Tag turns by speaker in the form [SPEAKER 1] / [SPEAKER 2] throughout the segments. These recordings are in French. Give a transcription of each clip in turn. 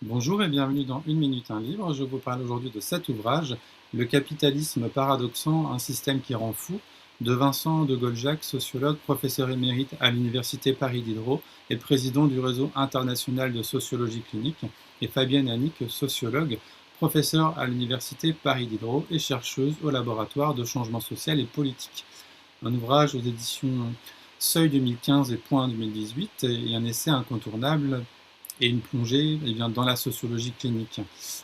[SPEAKER 1] Bonjour et bienvenue dans Une minute, un livre. Je vous parle aujourd'hui de cet ouvrage, Le capitalisme paradoxant, un système qui rend fou, de Vincent de Goljac, sociologue, professeur émérite à l'Université Paris Diderot et président du réseau international de sociologie clinique, et Fabienne Annick, sociologue, professeure à l'Université Paris Diderot et chercheuse au laboratoire de changement social et politique. Un ouvrage aux éditions Seuil 2015 et Point 2018 et un essai incontournable et une plongée dans la sociologie clinique.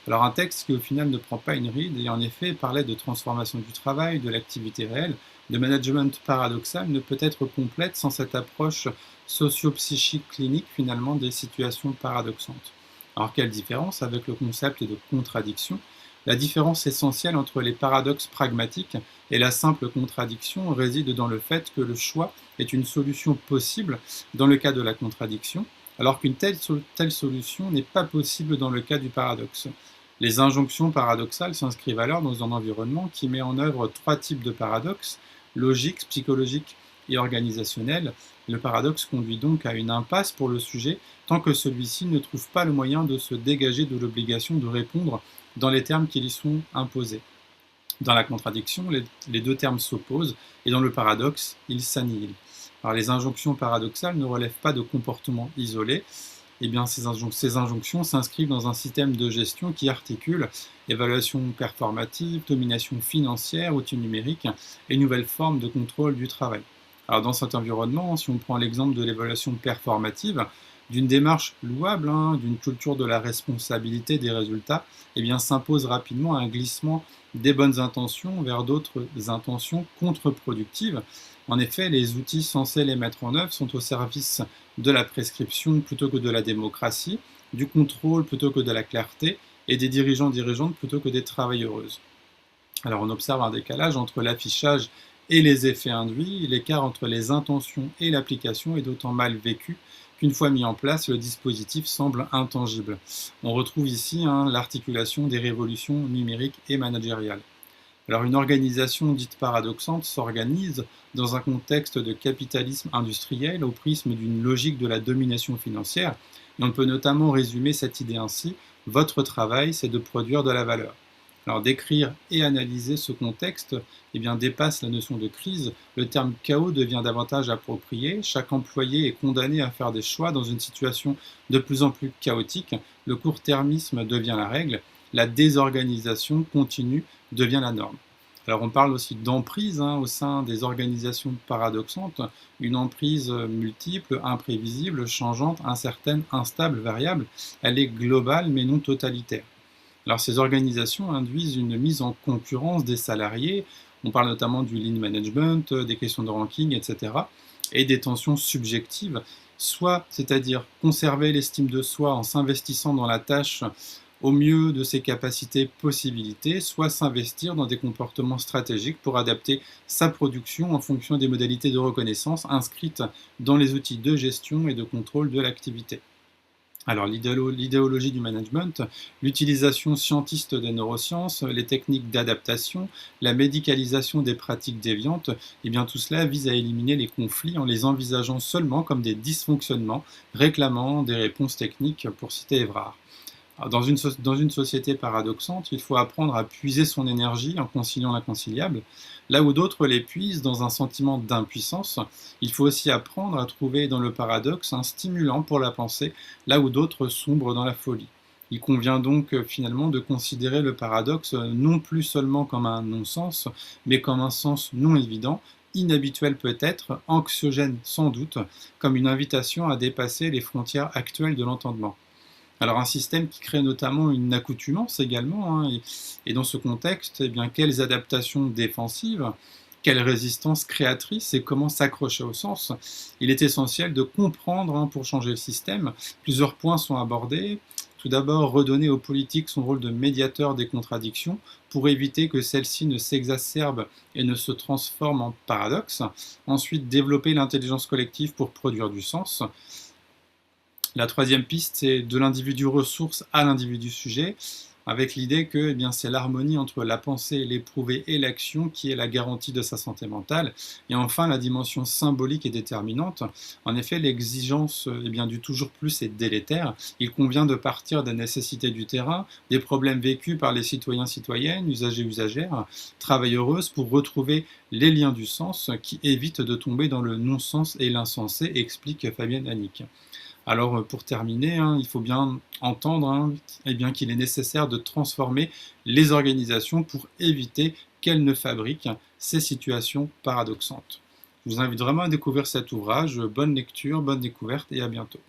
[SPEAKER 1] Alors un texte qui au final ne prend pas une ride et en effet parlait de transformation du travail, de l'activité réelle, de management paradoxal ne peut être complète sans cette approche socio-psychique clinique finalement des situations paradoxantes. Alors quelle différence avec le concept de contradiction? La différence essentielle entre les paradoxes pragmatiques et la simple contradiction réside dans le fait que le choix est une solution possible dans le cas de la contradiction, alors qu'une telle solution n'est pas possible dans le cas du paradoxe. Les injonctions paradoxales s'inscrivent alors dans un environnement qui met en œuvre trois types de paradoxes, logiques, psychologiques et organisationnels. Le paradoxe conduit donc à une impasse pour le sujet tant que celui-ci ne trouve pas le moyen de se dégager de l'obligation de répondre dans les termes qui lui sont imposés. Dans la contradiction, les deux termes s'opposent et dans le paradoxe, ils s'annihilent. Alors les injonctions paradoxales ne relèvent pas de comportements isolés. Eh bien, ces injonctions s'inscrivent dans un système de gestion qui articule évaluation performative, domination financière, outils numériques et nouvelles formes de contrôle du travail. Alors dans cet environnement, si on prend l'exemple de l'évaluation performative, d'une démarche louable, d'une culture de la responsabilité des résultats, eh bien s'impose rapidement un glissement des bonnes intentions vers d'autres intentions contre-productives. En effet, les outils censés les mettre en œuvre sont au service de la prescription plutôt que de la démocratie, du contrôle plutôt que de la clarté, et des dirigeantes plutôt que des travailleuses. Alors on observe un décalage entre l'affichage et les effets induits. L'écart entre les intentions et l'application est d'autant mal vécu qu'une fois mis en place, le dispositif semble intangible. On retrouve ici l'articulation des révolutions numériques et managériales. Alors une organisation dite paradoxante s'organise dans un contexte de capitalisme industriel au prisme d'une logique de la domination financière. Et on peut notamment résumer cette idée ainsi: votre travail, c'est de produire de la valeur. Alors décrire et analyser ce contexte dépasse la notion de crise. Le terme chaos devient davantage approprié. Chaque employé est condamné à faire des choix dans une situation de plus en plus chaotique. Le court-termisme devient la règle. La désorganisation continue devient la norme. Alors on parle aussi d'emprise au sein des organisations paradoxantes, une emprise multiple, imprévisible, changeante, incertaine, instable, variable. Elle est globale mais non totalitaire. Alors ces organisations induisent une mise en concurrence des salariés, on parle notamment du lean management, des questions de ranking, etc., et des tensions subjectives, soit, c'est-à-dire conserver l'estime de soi en s'investissant dans la tâche au mieux de ses capacités, possibilités, soit s'investir dans des comportements stratégiques pour adapter sa production en fonction des modalités de reconnaissance inscrites dans les outils de gestion et de contrôle de l'activité. Alors l'idéologie du management, l'utilisation scientiste des neurosciences, les techniques d'adaptation, la médicalisation des pratiques déviantes, eh bien tout cela vise à éliminer les conflits en les envisageant seulement comme des dysfonctionnements, réclamant des réponses techniques, pour citer Évrard. Alors, dans une société paradoxante, il faut apprendre à puiser son énergie en conciliant l'inconciliable. Là où d'autres l'épuisent dans un sentiment d'impuissance, il faut aussi apprendre à trouver dans le paradoxe un stimulant pour la pensée, là où d'autres sombrent dans la folie. Il convient donc finalement de considérer le paradoxe non plus seulement comme un non-sens, mais comme un sens non évident, inhabituel peut-être, anxiogène sans doute, comme une invitation à dépasser les frontières actuelles de l'entendement. Alors un système qui crée notamment une accoutumance également, et dans ce contexte, eh bien, quelles adaptations défensives, quelle résistance créatrice et comment s'accrocher au sens. Il est essentiel de comprendre pour changer le système. Plusieurs points sont abordés. Tout d'abord, redonner aux politiques son rôle de médiateur des contradictions pour éviter que celles-ci ne s'exacerbent et ne se transforment en paradoxe. Ensuite, développer l'intelligence collective pour produire du sens. La troisième piste, c'est de l'individu ressource à l'individu sujet. avec l'idée que eh bien, c'est l'harmonie entre la pensée, l'éprouvé et l'action qui est la garantie de sa santé mentale. Et enfin, la dimension symbolique est déterminante. En effet, l'exigence eh bien, du toujours plus est délétère. Il convient de partir des nécessités du terrain, des problèmes vécus par les citoyens, citoyennes, usagers, usagères, travailleuses, pour retrouver les liens du sens qui évitent de tomber dans le non-sens et l'insensé, explique Fabienne Annick. Alors pour terminer, il faut bien entendre eh bien, qu'il est nécessaire de transformer les organisations pour éviter qu'elles ne fabriquent ces situations paradoxantes. Je vous invite vraiment à découvrir cet ouvrage. Bonne lecture, bonne découverte et à bientôt.